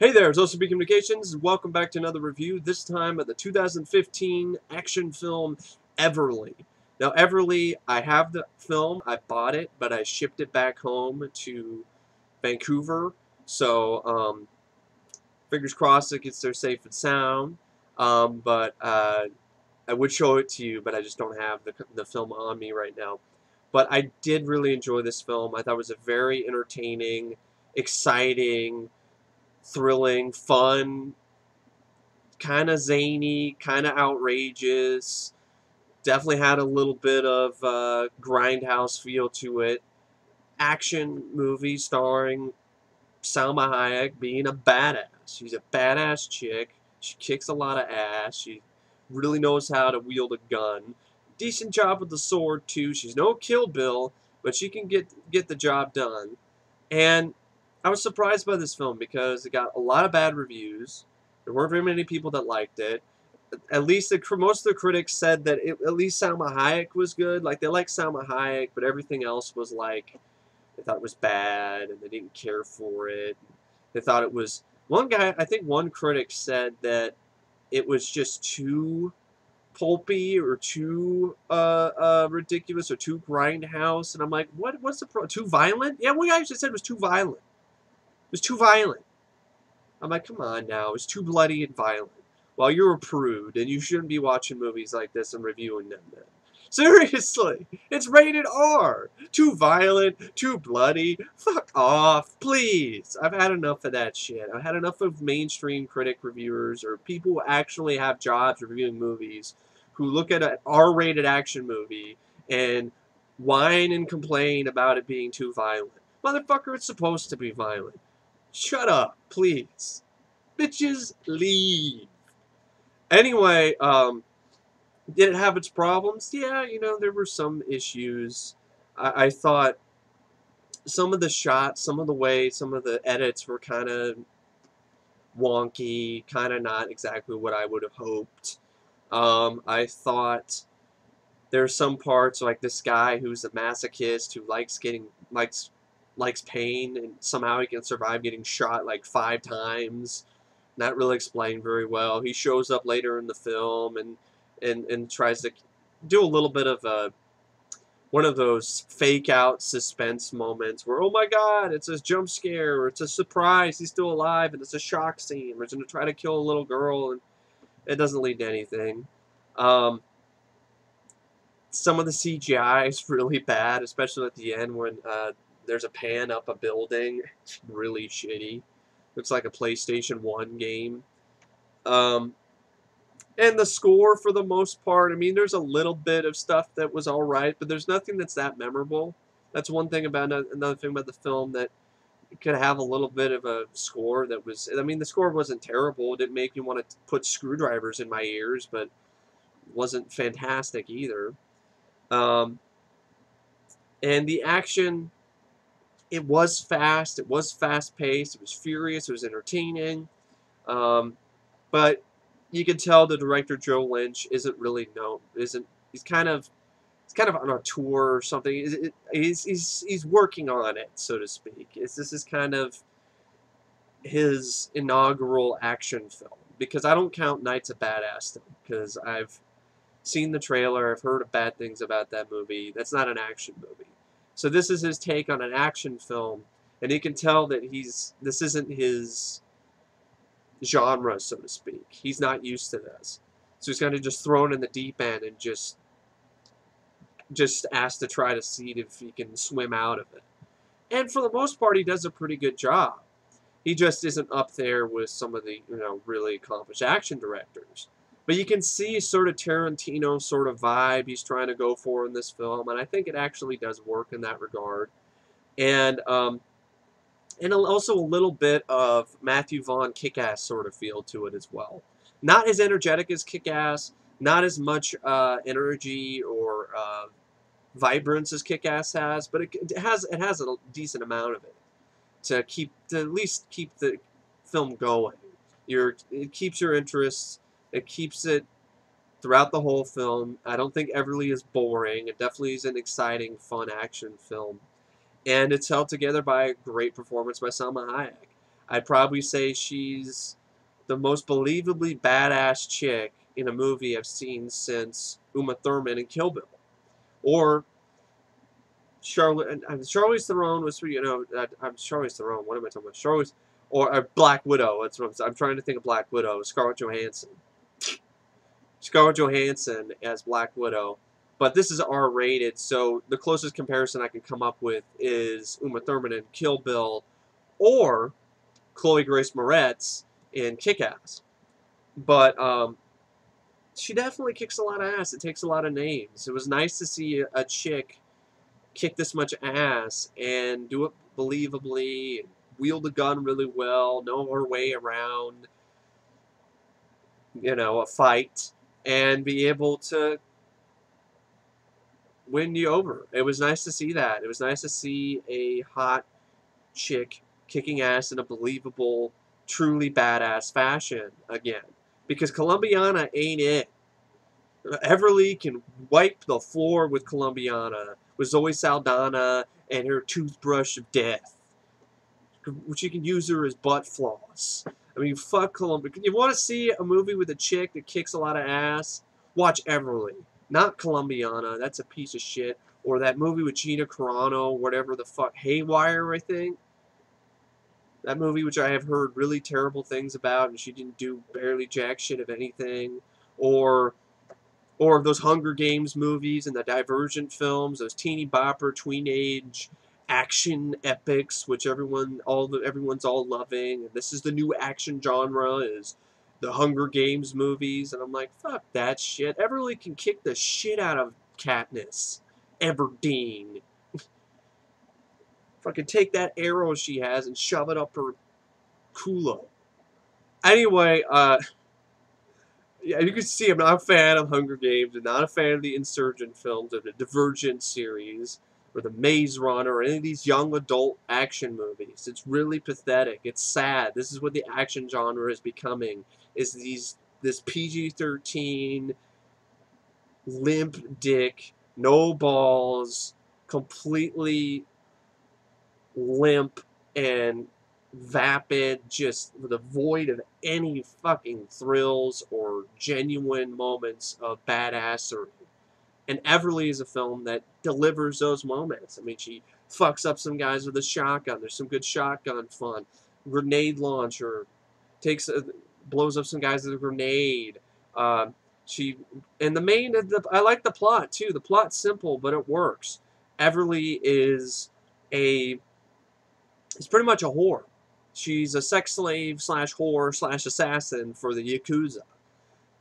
Hey there, it's OCB Communications. Welcome back to another review, this time of the 2015 action film Everly. Now, Everly, I have the film, I bought it, but I shipped it back home to Vancouver. So, fingers crossed it gets there safe and sound. But I would show it to you, but I just don't have the film on me right now. But I did really enjoy this film. I thought it was a very entertaining, exciting, thrilling, fun, kind of zany, kind of outrageous. Definitely had a little bit of grindhouse feel to it. Action movie starring Salma Hayek being a badass. She's a badass chick. She kicks a lot of ass. She really knows how to wield a gun. Decent job with the sword too. She's no Kill Bill, but she can get the job done. And I was surprised by this film because it got a lot of bad reviews. There weren't very many people that liked it. At least most of the critics said that at least Salma Hayek was good. Like, they liked Salma Hayek, but everything else was like, they thought it was bad and they didn't care for it. They thought it was, I think one critic said that it was just too pulpy or too ridiculous or too grindhouse. And I'm like, what's the too violent? Yeah, one guy actually said it was too violent. It was too violent. I'm like, come on now, it's too bloody and violent. Well, you're a prude, and you shouldn't be watching movies like this and reviewing them then. Seriously, it's rated R. Too violent, too bloody. Fuck off, please. I've had enough of that shit. I've had enough of mainstream critic reviewers or people who actually have jobs reviewing movies who look at an R-rated action movie and whine and complain about it being too violent. Motherfucker, it's supposed to be violent. Shut up, please. Bitches, leave. Anyway, did it have its problems? Yeah, there were some issues. I thought some of the shots, some of the way, some of the edits were kind of wonky, kind of not exactly what I would have hoped. I thought there's some parts like this guy who's a masochist who likes pain, and somehow he can survive getting shot like 5 times. Not really explained very well. He shows up later in the film and tries to do a little bit of one of those fake out suspense moments where, oh my god, it's a jump scare, or it's a surprise, he's still alive, and it's a shock scene, or he's going to try to kill a little girl, and it doesn't lead to anything. Um, some of the CGI is really bad, especially at the end when there's a pan up a building. It's really shitty. Looks like a PlayStation 1 game. Um, and the score, for the most part, I mean, there's a little bit of stuff that was all right, but there's nothing that's that memorable. That's one thing about another thing about the film, that it could have a little bit of a score that was. I mean, the score wasn't terrible. It didn't make me want to put screwdrivers in my ears, but wasn't fantastic either. Um, and the action, it was fast. It was fast paced. It was furious. It was entertaining. Um, but you can tell the director Joe Lynch isn't really known. Isn't he's kind of on a tour or something. He's working on it, so to speak. This is kind of his inaugural action film, because I don't count Knights of Badass because I've seen the trailer. I've heard of bad things about that movie. That's not an action movie. So this is his take on an action film, and you can tell that this isn't his genre, so to speak. He's not used to this. So he's kind of just thrown in the deep end and just asked to try to see if he can swim out of it. And for the most part, he does a pretty good job. He just isn't up there with some of the, really accomplished action directors. But you can see sort of Tarantino sort of vibe he's trying to go for in this film, and I think it actually does work in that regard. And also a little bit of Matthew Vaughn Kick-Ass sort of feel to it as well. Not as energetic as Kick-Ass, not as much energy or vibrance as Kick-Ass has, but it has a decent amount of it to at least keep the film going. It keeps your interest. It keeps it throughout the whole film. I don't think Everly is boring. It definitely is an exciting, fun action film. And it's held together by a great performance by Salma Hayek. I'd probably say she's the most believably badass chick in a movie I've seen since Uma Thurman in Kill Bill. Or Charlize Theron was, I'm Charlize Theron. What am I talking about? Charlize or Black Widow. That's what I'm trying to think of. Black Widow. Scarlett Johansson. Scarlett Johansson as Black Widow. But this is R-rated, so the closest comparison I can come up with is Uma Thurman in Kill Bill, or Chloe Grace Moretz in Kick-Ass. But she definitely kicks a lot of ass. It takes a lot of names. It was nice to see a chick kick this much ass and do it believably, wield a gun really well, know her way around, a fight, and be able to win you over. It was nice to see that. It was nice to see a hot chick kicking ass in a believable, truly badass fashion again. Because Colombiana ain't it. Everly can wipe the floor with Colombiana, with Zoe Saldana and her toothbrush of death. She can use her as butt floss. I mean, fuck Colombia. You want to see a movie with a chick that kicks a lot of ass? Watch Everly. Not Colombiana. That's a piece of shit. Or that movie with Gina Carano, whatever the fuck. Haywire, I think. That movie, which I have heard really terrible things about, and she didn't do barely jack shit of anything. Or those Hunger Games movies and the Divergent films, those teeny bopper, tween-age action epics, which everyone's all loving. And this is the new action genre, is the Hunger Games movies. And I'm like, fuck that shit. Everly can kick the shit out of Katniss Everdeen. Fucking take that arrow she has and shove it up her culo. Anyway, yeah, you can see I'm not a fan of Hunger Games, and not a fan of the Insurgent films, or the Divergent series, or the Maze Runner, or any of these young adult action movies. It's really pathetic. It's sad. This is what the action genre is becoming, is this PG-13, limp dick, no balls, completely limp and vapid, just devoid of any fucking thrills or genuine moments of badassery. And Everly is a film that delivers those moments. I mean, she fucks up some guys with a shotgun. There's some good shotgun fun. Grenade launcher blows up some guys with a grenade. I like the plot too. The plot's simple, but it works. Everly is pretty much a whore. She's a sex slave / whore / assassin for the Yakuza.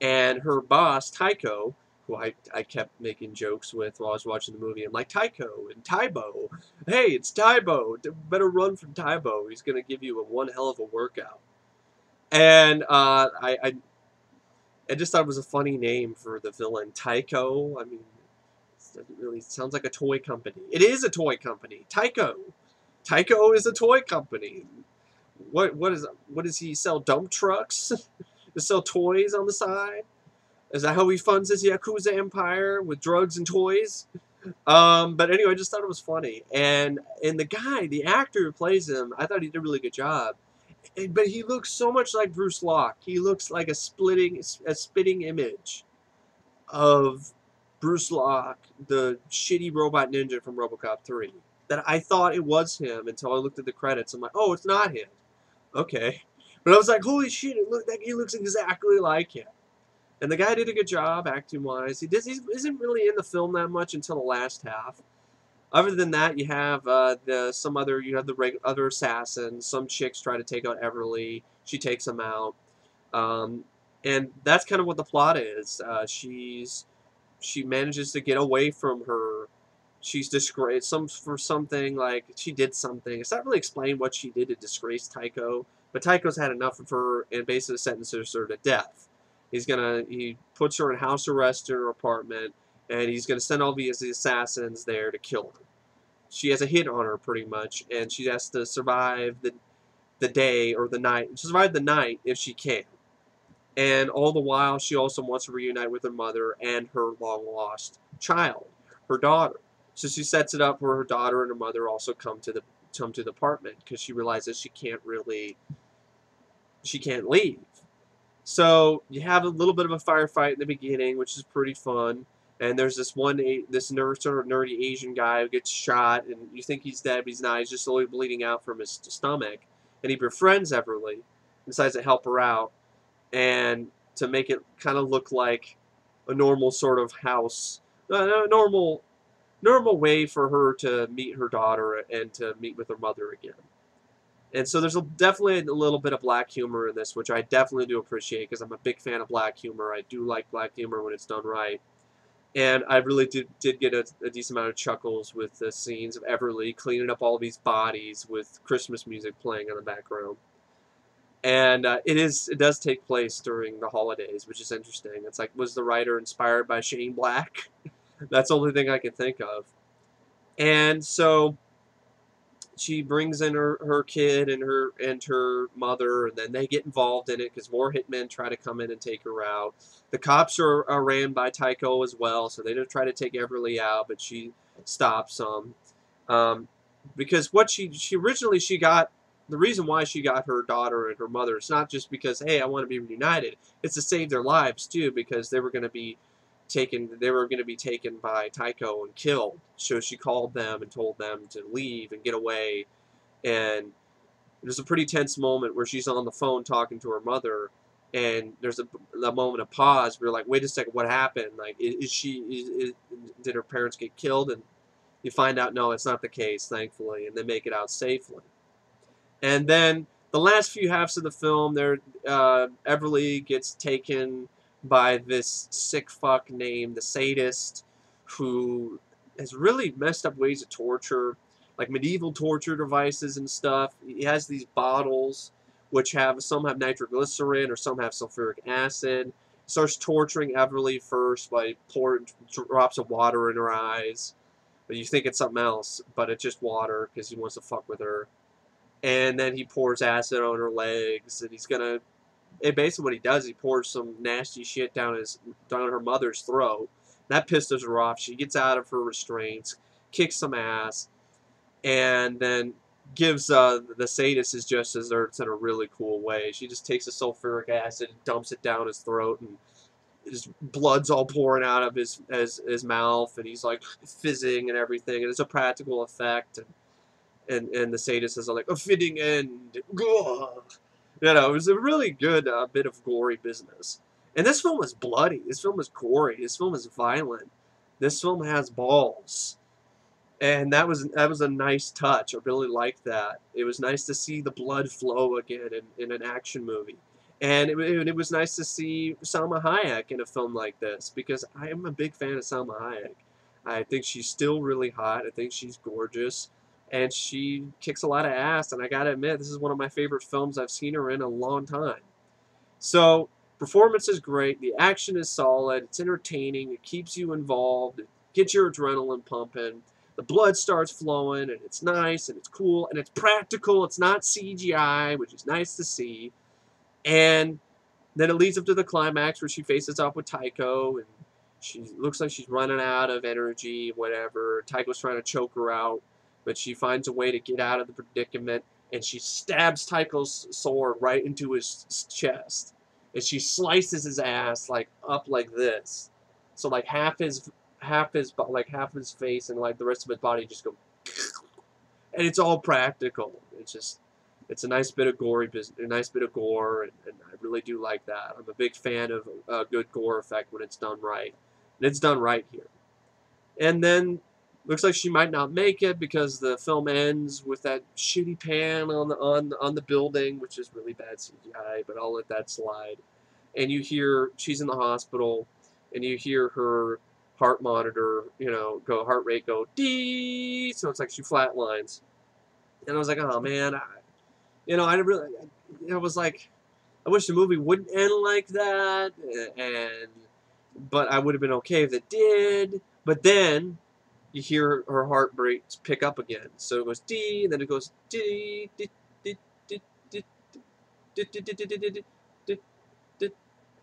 And her boss, Taiko, who I kept making jokes with while I was watching the movie. I'm like, Taiko and Taibo. Hey, it's Taibo. Better run from Taibo. He's going to give you one hell of a workout. And I just thought it was a funny name for the villain. Taiko, I mean, it doesn't really sounds like a toy company. It is a toy company. Taiko. Taiko is a toy company. What does he sell? Dump trucks? To sell toys on the side? Is that how he funds his Yakuza empire, with drugs and toys? But anyway, I just thought it was funny. And the actor who plays him, I thought he did a really good job. But he looks so much like Bruce Locke. He looks like a spitting image of Bruce Locke, the shitty robot ninja from RoboCop 3. That I thought it was him until I looked at the credits. I'm like, oh, it's not him. Okay. But I was like, holy shit, he looks exactly like him. And the guy did a good job acting-wise. He isn't really in the film that much until the last half. Other than that, you have the other assassins. Some chicks try to take out Everly. She takes them out. And that's kind of what the plot is. She manages to get away from her. She's disgraced for something, like she did something. It's not really explained what she did to disgrace Taiko, but Taiko's had enough of her and basically sentences her to death. He puts her in house arrest in her apartment, and he's gonna send all the assassins there to kill her. She has a hit on her pretty much, and she has to survive the day or the night. Survive the night if she can. And all the while, she also wants to reunite with her mother and her long-lost child, her daughter. So she sets it up where her daughter and her mother also come to the apartment, because she realizes she can't really she can't leave. So you have a little bit of a firefight in the beginning, which is pretty fun. And there's this this nerd, sort of nerdy Asian guy who gets shot, and you think he's dead, but he's not. He's just slowly bleeding out from his stomach. And he befriends Everly, and decides to help her out, and to make it kind of look like a normal sort of house, a normal way for her to meet her daughter and to meet with her mother again. And so there's definitely a little bit of black humor in this, which I definitely do appreciate because I'm a big fan of black humor. I do like black humor when it's done right. And I really did get a decent amount of chuckles with the scenes of Everly cleaning up all these bodies with Christmas music playing in the background. And it does take place during the holidays, which is interesting. It's like, was the writer inspired by Shane Black? That's the only thing I can think of. And so she brings in her kid and her mother, and then they get involved in it because more hitmen try to come in and take her out. The cops are ran by Tycho as well, so they don't try to take Everly out, but she stops them. Because what she originally got, the reason why she got her daughter and her mother, it's not just because, hey, I want to be reunited. It's to save their lives too, because they were going to be taken by Tycho and killed. So she called them and told them to leave and get away. And there's a pretty tense moment where she's on the phone talking to her mother, and there's a moment of pause where you're like, wait a second, what happened? Like, did her parents get killed? And you find out, no, it's not the case, thankfully, and they make it out safely. And then the last few halves of the film, Everly gets taken by this sick fuck named the Sadist, who has really messed up ways of torture, like medieval torture devices and stuff. He has these bottles, which some have nitroglycerin or some have sulfuric acid. Starts torturing Everly first by pouring drops of water in her eyes. But you think it's something else, but it's just water because he wants to fuck with her. And then he pours acid on her legs, and basically what he does, he pours some nasty shit down her mother's throat. That pisses her off. She gets out of her restraints, kicks some ass, and then gives the sadist his just desserts in a really cool way. She just takes the sulfuric acid and dumps it down his throat, and his blood's all pouring out of his mouth, and he's like fizzing and everything, and it's a practical effect. And the sadist is like, a fitting end. Ugh. You know, it was a really good bit of gory business. And this film is bloody. This film is gory. This film is violent. This film has balls. And that was a nice touch. I really liked that. It was nice to see the blood flow again in an action movie. And it was nice to see Salma Hayek in a film like this, because I am a big fan of Salma Hayek. I think she's still really hot. I think she's gorgeous. And she kicks a lot of ass, and I gotta admit, this is one of my favorite films I've seen her in a long time. So, performance is great, the action is solid, it's entertaining, it keeps you involved, it gets your adrenaline pumping, the blood starts flowing, and it's nice, and it's cool, and it's practical, it's not CGI, which is nice to see. And then it leads up to the climax where she faces off with Tycho, and she looks like she's running out of energy, whatever. Tycho's trying to choke her out, but she finds a way to get out of the predicament, and she stabs Tycho's sword right into his chest, and she slices his ass up like this, so like half his face and like the rest of his body just go, and it's all practical. It's a nice bit of gory business, a nice bit of gore, and I really do like that. I'm a big fan of a good gore effect when it's done right, and it's done right here. And then looks like she might not make it because the film ends with that shitty pan on the building, which is really bad CGI, but I'll let that slide. And you hear she's in the hospital, and you hear her heart monitor, heart rate go dee, so it's like she flatlines. And I was like, oh man, I was like, I wish the movie wouldn't end like that, but I would have been okay if it did. But then you hear her heart rates pick up again. So it goes D, and then it goes D, D, D, D, D, D, D, D, D, D, D, D,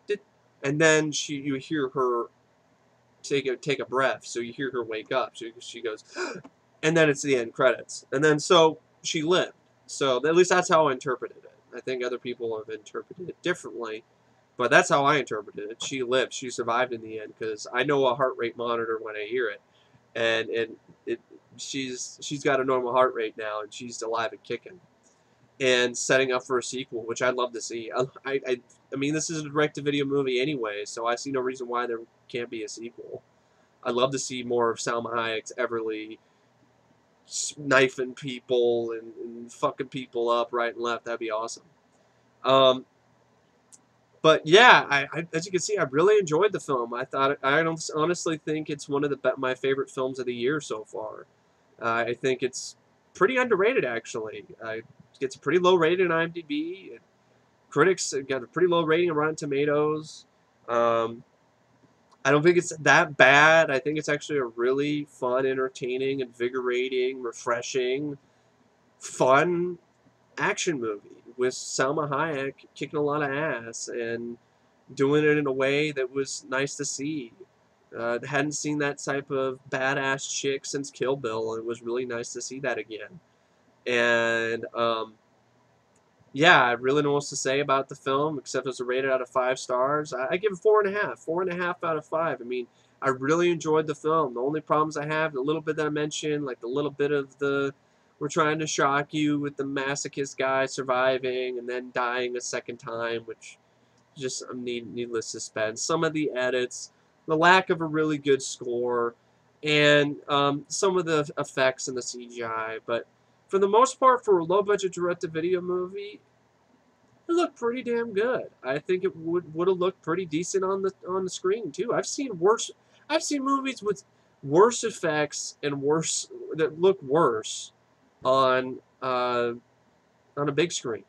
D, and then you hear her take a breath. So you hear her wake up. So she goes, and then it's the end credits. And then so she lived. So at least that's how I interpreted it. I think other people have interpreted it differently, but that's how I interpreted it. She lived. She survived in the end because I know a heart rate monitor when I hear it, and it she's got a normal heart rate now, and she's alive and kicking, and setting up for a sequel, which I'd love to see. I mean, this is a direct-to-video movie anyway, so I see no reason why there can't be a sequel. I'd love to see more of Salma Hayek's Everly knifing people and fucking people up right and left. That'd be awesome. Um, but yeah, as you can see, I really enjoyed the film. I don't honestly think it's one of my favorite films of the year so far. I think it's pretty underrated, actually. It gets a pretty low rating on IMDb. Critics got a pretty low rating on Rotten Tomatoes. I don't think it's that bad. I think it's actually a really fun, entertaining, invigorating, refreshing, fun action movie with Salma Hayek kicking a lot of ass and doing it in a way that was nice to see. Hadn't seen that type of badass chick since Kill Bill, and it was really nice to see that again. And yeah, I really don't know what to say about the film except it's a rated out of 5 stars. I give it 4.5, 4.5 out of 5. I mean, I really enjoyed the film. The only problems I have, the little bit that I mentioned, like the little bit of the we're trying to shock you with the masochist guy surviving and then dying a second time, which just needless suspense. Some of the edits, the lack of a really good score, and some of the effects and the CGI. But for the most part, for a low-budget direct-to-video movie, it looked pretty damn good. I think it would have looked pretty decent on the screen too. I've seen worse. I've seen movies with worse effects and worse that look worse on a big screen.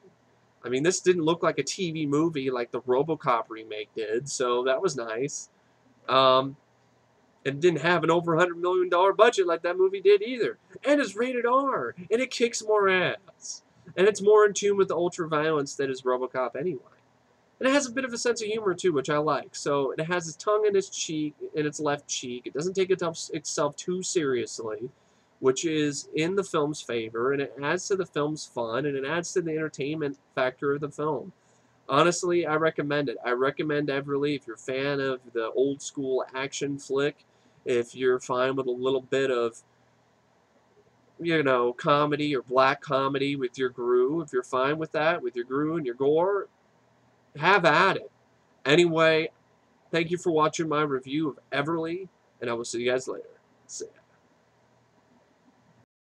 I mean, this didn't look like a TV movie like the RoboCop remake did, so that was nice. It didn't have an over $100 million budget like that movie did either. And it's rated R, and it kicks more ass. And it's more in tune with the ultra-violence that is RoboCop anyway. And it has a bit of a sense of humor, too, which I like. So it has its tongue in its cheek, in its left cheek. It doesn't take itself too seriously, which is in the film's favor, and it adds to the film's fun, and it adds to the entertainment factor of the film. Honestly, I recommend it. I recommend Everly if you're a fan of the old school action flick, if you're fine with a little bit of, you know, comedy or black comedy with your Gru, if you're fine with that, with your Gru and your gore, have at it. Anyway, thank you for watching my review of Everly, and I will see you guys later. See ya.